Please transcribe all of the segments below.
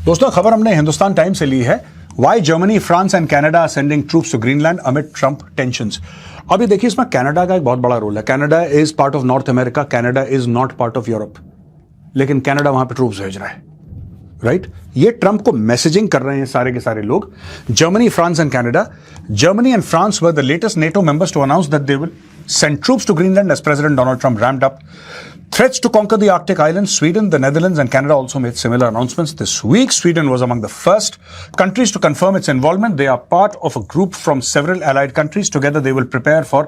दोस्तों खबर हमने हिंदुस्तान टाइम्स से ली है। Why Germany, France and Canada sending troops to Greenland amid Trump tensions. अभी देखिए इसमें कनाडा का एक बहुत बड़ा रोल है। Canada is part of north America, Canada is not part of Europe, लेकिन कनाडा वहां पे ट्रूप्स भेज रहा है, राइट? ये ट्रंप को मैसेजिंग कर रहे हैं सारे के सारे लोग। Germany, France and Canada. Germany and France were the latest NATO members to announce that they will send troops to Greenland as President Donald Trump ramped up threats to conquer the Arctic islands. Sweden, the Netherlands, and Canada also made similar announcements this week. Sweden was among the first countries to confirm its involvement. They are part of a group from several allied countries. Together, they will prepare for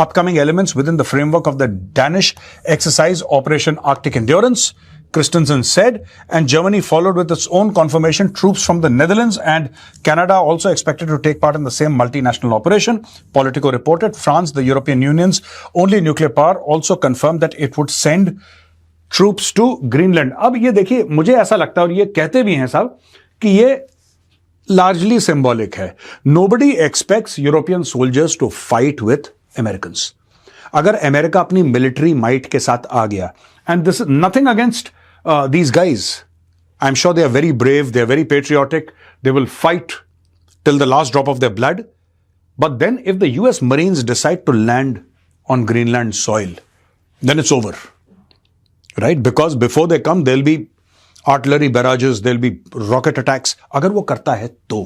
upcoming elements within the framework of the Danish exercise Operation Arctic Endurance, Christensen said, and Germany followed with its own confirmation. Troops from the Netherlands and Canada also expected to take part in the same multinational operation. Politico reported France, the European Union's only nuclear power, also confirmed that it would send troops to Greenland. अब ये देखिए, मुझे ऐसा लगता है और ये कहते भी हैं साहब कि ये largely symbolic है. Nobody expects European soldiers to fight with Americans. अगर अमेरिका अपनी मिलिट्री माइट के साथ आ गया, and this is nothing against these guys. I'm sure they are very brave, they are very patriotic, they will fight till the last drop of their blood. But then if the US Marines decide to land on Greenland soil, then it's over, right? Because before they come, there'll be artillery barrages, there'll be rocket attacks. अगर वो करता है तो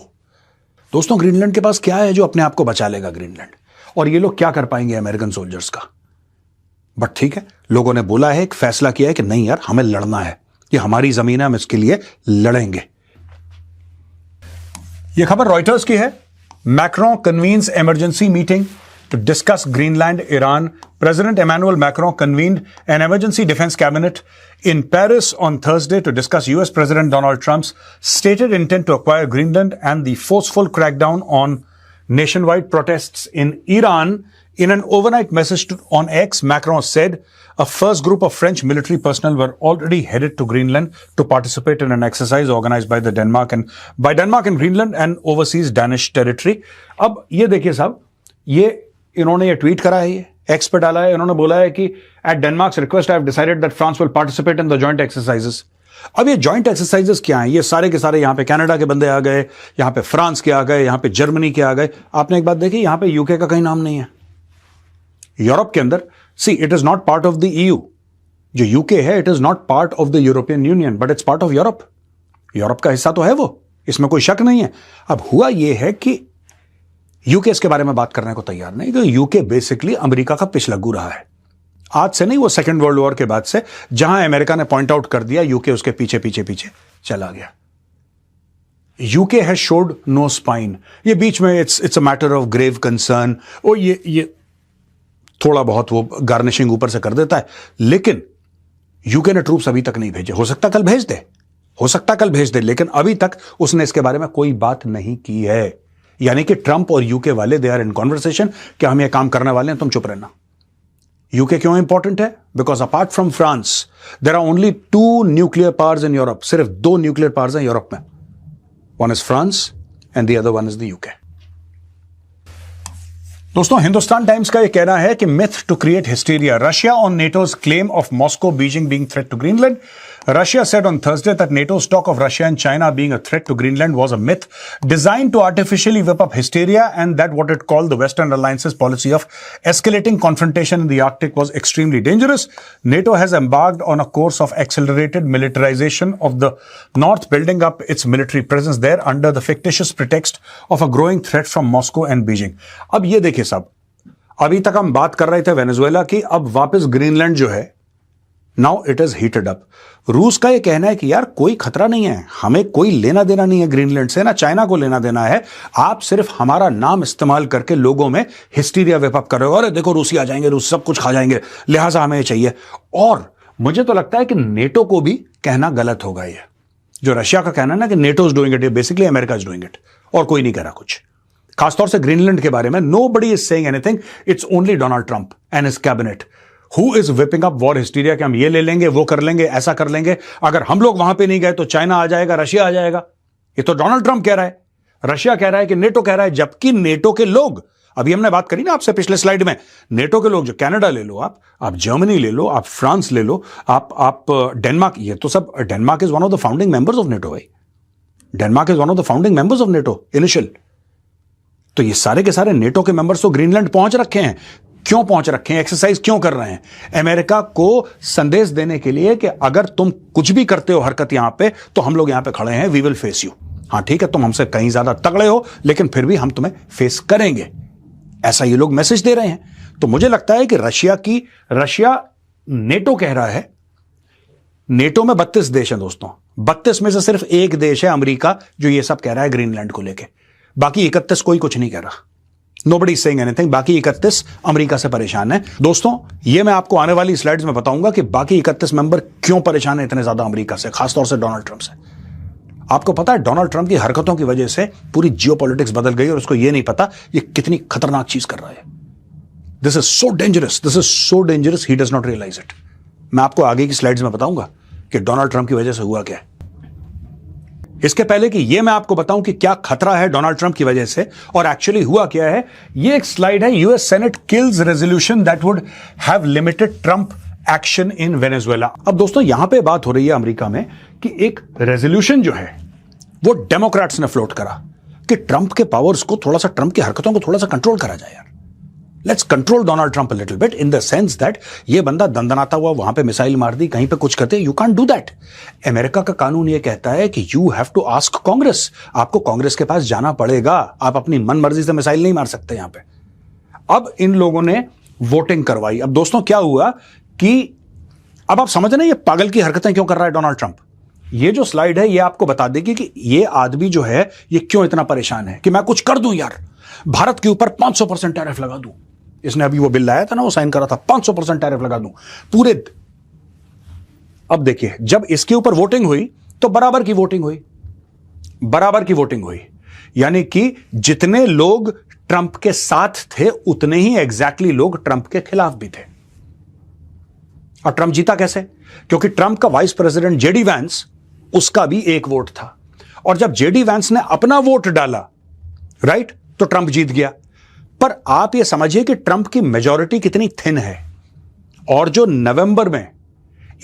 दोस्तों Greenland के पास क्या है जो अपने आप को बचा लेगा ग्रीनलैंड? और ये लोग क्या कर पाएंगे अमेरिकन सोल्जर्स का? बट ठीक है, लोगों ने बोला है, एक फैसला किया है कि नहीं यार, हमें लड़ना है, ये हमारी जमीन है, हम इसके लिए लड़ेंगे। यह खबर रॉयटर्स की है। Macron convenes emergency meeting to discuss Greenland, Iran. President Emmanuel Macron convened an emergency defense cabinet in Paris on Thursday to discuss US President Donald Trump's stated intent to acquire Greenland and the forceful crackdown on nationwide protests in Iran. In an overnight message on X, Macron said a first group of French military personnel were already headed to Greenland to participate in an exercise organized by Denmark and Greenland and overseas Danish territory. अब ये देखिए साहब, ये इन्होंने ये tweet करा है, ये एक्स पे डाला है। इन्होंने बोला है कि at Denmark's request I have decided that France will participate in the joint exercises. अब ये जॉइंट एक्सरसाइजेस क्या हैं? ये सारे के सारे, यहां पे कनाडा के बंदे आ गए, यहां पे फ्रांस के आ गए, यहां पे जर्मनी के आ गए। आपने एक बात देखी, यहां पे यूके का कहीं नाम नहीं है। यूरोप के अंदर see it is not part of the EU. जो यूके है it is not part of the European union, but it's part of Europe. Europe का हिस्सा तो है वो, इसमें कोई शक नहीं है। अब हुआ ये है कि यूके इसके बारे में बात करने को तैयार नहीं, क्योंकि यूके बेसिकली अमेरिका का पिछलग्गू रहा है। आज से नहीं, वो सेकेंड वर्ल्ड वॉर के बाद से, जहां अमेरिका ने पॉइंट आउट कर दिया, यूके उसके पीछे पीछे पीछे चला गया। UK has showed no spine. ये बीच में it's a matter of grave concern, और ये थोड़ा बहुत वो गार्निशिंग ऊपर से कर देता है, लेकिन यूके ने ट्रूप्स अभी तक नहीं भेजे। हो सकता कल भेज दे, हो सकता कल भेज दे, लेकिन अभी तक उसने इसके बारे में कोई बात नहीं की है। यानी कि ट्रंप और यूके वाले दे आर इन कॉन्वर्सेशन कि हम ये काम करने वाले हैं, तुम चुप रहना। यूके क्यों इंपॉर्टेंट है? Because apart from France there are only 2 nuclear powers in Europe. सिर्फ 2 न्यूक्लियर पावर्स हैं यूरोप में, one is France and the other one is the UK. दोस्तों हिंदुस्तान टाइम्स का यह कहना है कि myth to create hysteria, Russia on NATO's claim of Moscow Beijing being threat to Greenland. Russia said on Thursday that NATO's talk of Russia and China being a threat to Greenland was a myth designed to artificially whip up hysteria, and that what it called the Western Alliance's policy of escalating confrontation in the Arctic was extremely dangerous. NATO has embarked on a course of accelerated militarization of the North, building up its military presence there under the fictitious pretext of a growing threat from Moscow and Beijing. अब ये देखिए साहब, अभी तक हम बात कर रहे थे वेनेजुएला की, अब वापस ग्रीनलैंड जो है, now it is heated up. रूस का यह कहना है कि यार कोई खतरा नहीं है, हमें कोई लेना देना नहीं है ग्रीनलैंड से, ना चाइना को लेना देना है। आप सिर्फ हमारा नाम इस्तेमाल करके लोगों में हिस्टीरिया वेप अप कर रहे हो, अरे देखो रूसी आ जाएंगे, रूस सब कुछ खा जाएंगे, लिहाजा हमें चाहिए। और मुझे तो लगता है कि नेटो को भी कहना गलत होगा। ये जो रशिया का कहना है ना कि NATO is doing it, basically America is doing it, और कोई नहीं कह रहा कुछ। खासतौर से ग्रीनलैंड के बारे में nobody is saying anything, it's only Donald Trump and his cabinet Who is whipping up war hysteria कि हम ये ले लेंगे, वो कर लेंगे, ऐसा कर लेंगे, अगर हम लोग वहां पे नहीं गए तो चाइना आ जाएगा, रशिया आ जाएगा। ये तो डोनाल्ड ट्रंप कह रहा है, रशिया कह रहा है कि नेटो कह रहा है, जबकि नेटो के लोग, अभी हमने बात करी ना आपसे पिछले स्लाइड में, नेटो के लोग जो कनाडा ले लो, आप जर्मनी ले लो, आप फ्रांस ले लो, आप डेनमार्क, ये तो सब, Denmark is one of the founding members of NATO भाई। Denmark is one of the founding members of NATO initial. तो ये सारे के सारे नेटो के मेंबर्स तो ग्रीनलैंड पहुंच रखे हैं। क्यों पहुंच रखे हैं? एक्सरसाइज क्यों कर रहे हैं? अमेरिका को संदेश देने के लिए कि अगर तुम कुछ भी करते हो हरकत यहां पे, तो हम लोग यहां पे खड़े हैं, वी विल फेस यू। हां ठीक है, तुम हमसे कहीं ज्यादा तगड़े हो, लेकिन फिर भी हम तुम्हें फेस करेंगे, ऐसा ये लोग मैसेज दे रहे हैं। तो मुझे लगता है कि रशिया नेटो कह रहा है, नेटो में 32 देश हैं दोस्तों, 32 में से सिर्फ एक देश है अमेरिका जो ये सब कह रहा है ग्रीनलैंड को लेके। बाकी 31 कोई कुछ नहीं कह रहा। Nobody is saying anything. बाकी 31 अमेरिका से परेशान है। दोस्तों ये मैं आपको आने वाली स्लाइड्स में बताऊंगा कि बाकी 31 मेंबर क्यों परेशान है इतने ज्यादा अमेरिका से, खासतौर से डोनाल्ड ट्रंप से। आपको पता है डोनाल्ड ट्रंप की हरकतों की वजह से पूरी जियोपॉलिटिक्स बदल गई और उसको ये नहीं पता ये कितनी खतरनाक चीज कर रहा है। This is so dangerous, he does not realise it. मैं आपको आगे की स्लाइड्स में बताऊंगा कि डोनाल्ड ट्रंप की वजह से हुआ क्या है। इसके पहले कि ये मैं आपको बताऊं कि क्या खतरा है डोनाल्ड ट्रंप की वजह से और एक्चुअली हुआ क्या है, ये एक स्लाइड है। US senate kills resolution that would have limited Trump action in Venezuela. अब दोस्तों यहां पे बात हो रही है अमेरिका में कि एक रेजोल्यूशन जो है वो डेमोक्रेट्स ने फ्लोट करा कि ट्रंप के पावर्स को थोड़ा सा, ट्रंप की हरकतों को थोड़ा सा कंट्रोल करा जाए यार। Let's control Donald Trump a little bit in the sense that ये बंदा दंदनाता हुआ वहां पे मिसाइल मार दी, कहीं पे कुछ करते, you can't do that. America का कानून ये कहता है कि you have to ask Congress, आपको कांग्रेस के पास जाना पड़ेगा, आप अपनी मन मर्जी से मिसाइल नहीं मार सकते यहां पे। अब इन लोगों ने वोटिंग करवाई। अब दोस्तों क्या हुआ कि अब आप समझ रहे हैं ये पागल की हरकतें क्यों कर रहा है डोनाल्ड ट्रंप। ये जो स्लाइड है ये आपको बता देगी कि ये आदमी जो है ये क्यों इतना परेशान है कि मैं कुछ कर दूं यार, भारत के ऊपर 500% टैरिफ लगा दूं। इसने अभी वो बिल लाया था ना, वो साइन करा था, 500% टैरिफ लगा दूं पूरे। अब देखिए जब इसके ऊपर वोटिंग हुई तो बराबर की वोटिंग हुई, यानी कि जितने लोग ट्रंप के साथ थे उतने ही एग्जैक्टली लोग ट्रंप के खिलाफ भी थे। और ट्रंप जीता कैसे? क्योंकि ट्रंप का वाइस प्रेसिडेंट जेडी वैंस, उसका भी एक वोट था, और जब जेडी वैंस ने अपना वोट डाला राइट, तो ट्रंप जीत गया। पर आप यह समझिए कि ट्रंप की मेजॉरिटी कितनी थिन है, और जो नवंबर में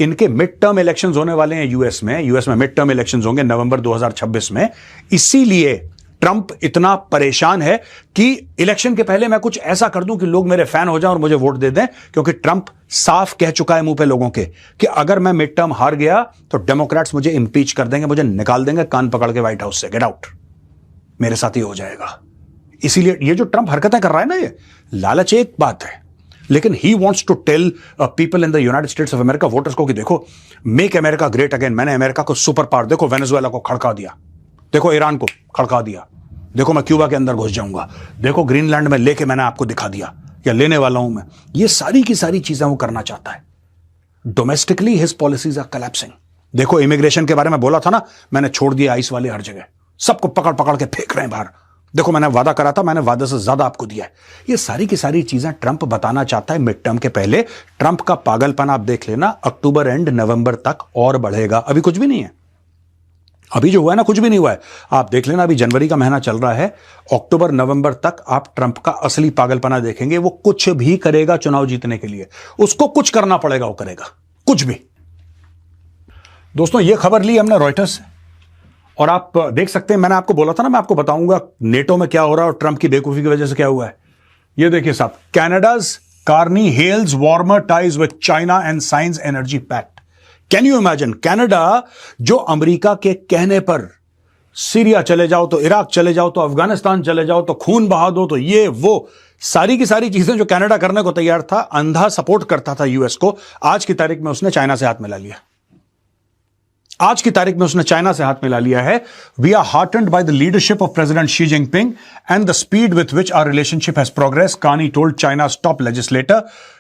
इनके मिड टर्म इलेक्शंस होने वाले हैं यूएस में मिड टर्म इलेक्शंस होंगे नवंबर 2026 में, इसीलिए ट्रंप इतना परेशान है कि इलेक्शन के पहले मैं कुछ ऐसा कर दूं कि लोग मेरे फैन हो जाएं और मुझे वोट दे दें। क्योंकि ट्रंप साफ कह चुका है मुंह पे लोगों के कि अगर मैं मिड टर्म हार गया तो डेमोक्रेट्स मुझे इंपीच कर देंगे, मुझे निकाल देंगे कान पकड़ के व्हाइट हाउस से, गेट आउट, मेरे साथ ही हो जाएगा। इसीलिए ये जो ट्रंप हरकतें कर रहा है ना, ये लालच एक बात है, लेकिन he wants to tell people in the United States of America, voters को, कि देखो मेक अमेरिका ग्रेट अगेन, मैंने अमेरिका को सुपर पावर, देखो वेनेजुएला को खड़का दिया, देखो ईरान को खड़का दिया, देखो मैं क्यूबा के अंदर घुस जाऊंगा, देखो ग्रीनलैंड में लेके मैंने आपको दिखा दिया, या लेने वाला हूं मैं। ये सारी की सारी चीजें वो करना चाहता है। Domestically his policies are collapsing. देखो इमिग्रेशन के बारे में बोला था ना, मैंने छोड़ दिया आइस वाले हर जगह, सबको पकड़ पकड़ के फेंक रहे हैं बाहर। देखो मैंने वादा करा था, मैंने वादे से ज्यादा आपको दिया है। ये सारी की सारी चीजें ट्रंप बताना चाहता है मिड टर्म के पहले। ट्रंप का पागलपन आप देख लेना, अक्टूबर एंड नवंबर तक और बढ़ेगा। अभी कुछ भी नहीं है, अभी जो हुआ है ना कुछ भी नहीं हुआ है। आप देख लेना, अभी जनवरी का महीना चल रहा है, अक्टूबर नवंबर तक आप ट्रंप का असली पागलपना देखेंगे। वो कुछ भी करेगा चुनाव जीतने के लिए, उसको कुछ करना पड़ेगा, वो करेगा कुछ भी। दोस्तों ये खबर ली हमने रॉयटर्स से, और आप देख सकते हैं, मैंने आपको बोला था ना मैं आपको बताऊंगा नेटो में क्या हो रहा है और ट्रंप की बेवकूफी की वजह से क्या हुआ है। ये देखिए साहब, Canada's Carney hails warmer ties with China and signs energy pact. Can you imagine, Canada जो अमेरिका के कहने पर सीरिया चले जाओ तो इराक चले जाओ तो अफगानिस्तान चले जाओ तो खून बहा दो तो ये वो सारी की सारी चीजें जो कनाडा करने को तैयार था, अंधा सपोर्ट करता था यूएस को, आज की तारीख में उसने चाइना से हाथ मिला लिया। आज की तारीख में उसने चाइना से हाथ मिला लिया है। We are heartened by the leadership of president Xi Jinping and the speed with which our relationship has progress, Carney told China's top legislator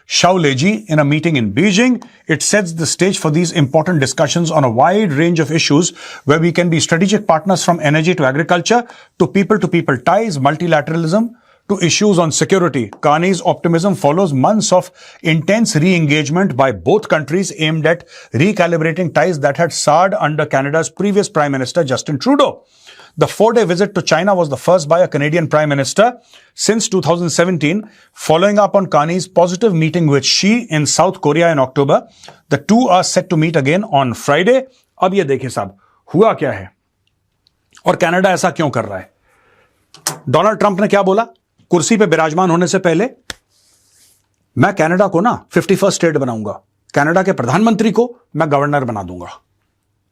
Shao Leji in a meeting in Beijing. It sets the stage for these important discussions on a wide range of issues where we can be strategic partners, from energy to agriculture to people ties, multilateralism to issues on security. Carney's optimism follows months of intense re-engagement by both countries aimed at recalibrating ties that had soured under Canada's previous Prime Minister Justin Trudeau. The 4-day visit to China was the first by a Canadian Prime Minister since 2017, following up on Carney's positive meeting with Xi in South Korea in October. The two are set to meet again on Friday. अब ये देखिए साहब, हुआ क्या है? और Canada ऐसा क्यों कर रहा है? डोनाल्ड ट्रंप ने क्या बोला कुर्सी पे विराजमान होने से पहले? मैं कनाडा को ना 51st स्टेट बनाऊंगा, कनाडा के प्रधानमंत्री को मैं गवर्नर बना दूंगा,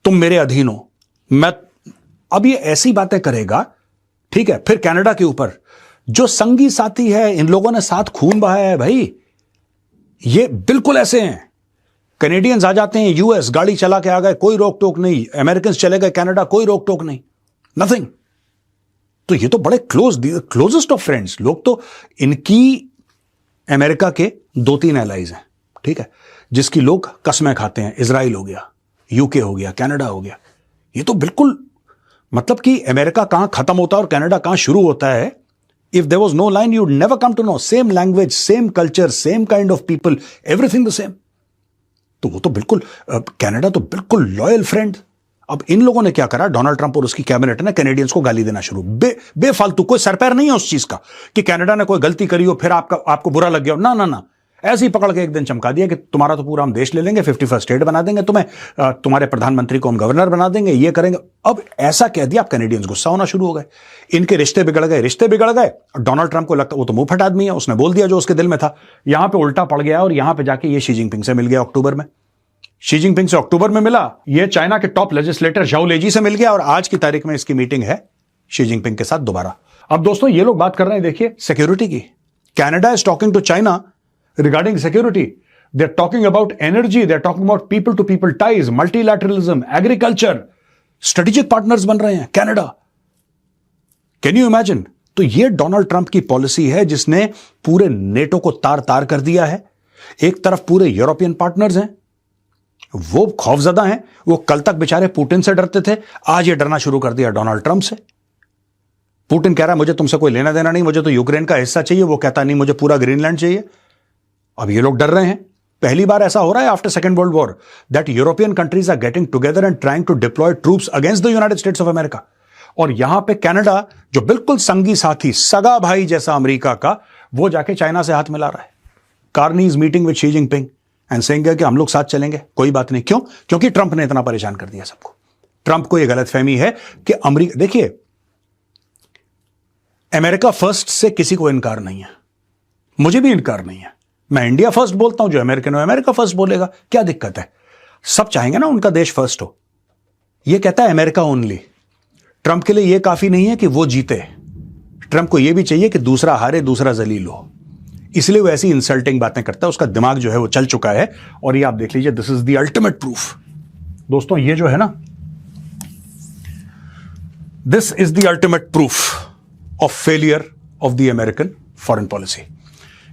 तुम मेरे अधीन हो। मैं अब ये ऐसी बातें करेगा, ठीक है। फिर कनाडा के ऊपर जो संगी साथी है, इन लोगों ने साथ खून बहाया है भाई, ये बिल्कुल ऐसे हैं। कैनेडियंस आ जाते हैं यूएस, गाड़ी चला के आ गए, कोई रोक टोक नहीं। अमेरिकन चले गए कनाडा, कोई रोक टोक नहीं, नथिंग। तो ये तो बड़े क्लोजेस्ट ऑफ फ्रेंड्स लोग। तो इनकी अमेरिका के 2-3 एलाइज हैं, ठीक है, जिसकी लोग कस्में खाते हैं। इजराइल हो गया, यूके हो गया, कनाडा हो गया। ये तो बिल्कुल मतलब कि अमेरिका कहां खत्म होता है और कनाडा कहां शुरू होता है। If there was no line you would never come to know. Same language, same culture, same kind of people, everything the same. तो वो तो बिल्कुल कनाडा तो बिल्कुल लॉयल फ्रेंड। अब इन लोगों ने क्या करा, डोनाल्ड ट्रंप और उसकी कैबिनेट ने कैनेडियंस को गाली देना शुरू, बेफालतू। कोई सरपैर नहीं है उस चीज का कि कनाडा ने कोई गलती करी हो फिर आपको बुरा लग गया हो। ना ना ना, ऐसे ही पकड़ के एक दिन चमका दिया कि तुम्हारा तो पूरा हम देश ले लेंगे, 51st स्टेट बना देंगे तुम्हें, तुम्हारे प्रधानमंत्री को हम गवर्नर बना देंगे, ये करेंगे। अब ऐसा कह दिया, अब कैनेडियंस गुस्सा होना शुरू हो गए। इनके रिश्ते बिगड़ गए। डोनाल्ड ट्रंप को लगता वो तो मुंह फट आदमी है, उसने बोल दिया जो उसके दिल में था। यहां पे उल्टा पड़ गया और यहां पे जाके ये शी जिनपिंग से मिल गया अक्टूबर में। शी जिनपिंग से अक्टूबर में मिला, ये चाइना के टॉप लेजिस्लेटर झाओ लेजी से मिल गया और आज की तारीख में इसकी मीटिंग है शी जिनपिंग के साथ दोबारा। अब दोस्तों ये लोग बात कर रहे हैं, देखिए, सिक्योरिटी की। Canada is talking to China regarding security. They're talking about energy, they're talking about people to people ties, multilateralism, agriculture. Strategic partners बन रहे हैं कनाडा। Can you imagine? तो ये डोनाल्ड ट्रंप की पॉलिसी है जिसने पूरे नेटो को तार तार कर दिया है। एक तरफ पूरे यूरोपियन पार्टनर्स हैं, वो खौफजदा हैं। वो कल तक बेचारे पुतिन से डरते थे, आज ये डरना शुरू कर दिया डोनाल्ड ट्रंप से। पुतिन कह रहा है मुझे तुमसे कोई लेना देना नहीं, मुझे तो यूक्रेन का हिस्सा चाहिए। वो कहता नहीं मुझे पूरा ग्रीनलैंड चाहिए। अब ये लोग डर रहे हैं। पहली बार ऐसा हो रहा है after second world war that European countries are getting together and trying to deploy troops against the United States of America. और यहां पे कनाडा, जो बिल्कुल संगी साथी, सगा भाई जैसा अमेरिका का, वो जाके चाइना से हाथ मिला रहा है। Carney is meeting with she Jinping and saying कि हम लोग साथ चलेंगे, कोई बात नहीं। क्यों? क्योंकि ट्रंप ने इतना परेशान कर दिया सबको। ट्रंप को यह गलतफहमी है कि अमेरिका, देखिए, अमेरिका फर्स्ट से किसी को इनकार नहीं है, मुझे भी इनकार नहीं है। मैं इंडिया फर्स्ट बोलता हूं, जो अमेरिकन है अमेरिका फर्स्ट बोलेगा, क्या दिक्कत है? सब चाहेंगे ना उनका देश फर्स्ट हो। यह कहता है अमेरिका ओनली। ट्रंप के लिए यह काफी नहीं है कि वो जीते, ट्रंप को यह भी चाहिए कि दूसरा हारे, दूसरा जलील हो। इसलिए वो ऐसी इंसल्टिंग बातें करता है। उसका दिमाग जो है वो चल चुका है। और ये आप देख लीजिए, this is the ultimate proof. दोस्तों ये जो है ना, this is the ultimate proof of failure of the American foreign policy.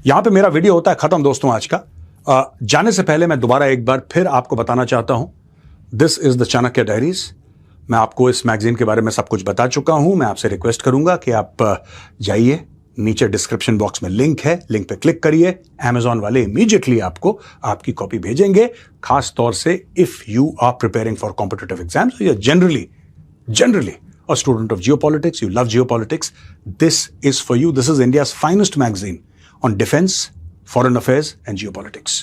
यहां पे मेरा वीडियो होता है खत्म दोस्तों आज का। जाने से पहले मैं दोबारा एक बार फिर आपको बताना चाहता हूं, this is the Chanakya diaries. मैं आपको इस मैगजीन के बारे में सब कुछ बता चुका हूं। मैं आपसे रिक्वेस्ट करूंगा कि आप जाइए, नीचे डिस्क्रिप्शन बॉक्स में लिंक है, लिंक पे क्लिक करिए। अमेजॉन वाले इमीडिएटली आपको आपकी कॉपी भेजेंगे। खास तौर से if you are preparing for competitive exams, you are generally a student of geopolitics, you love geopolitics, this is for you. This is India's finest magazine on defense, foreign affairs, and geopolitics.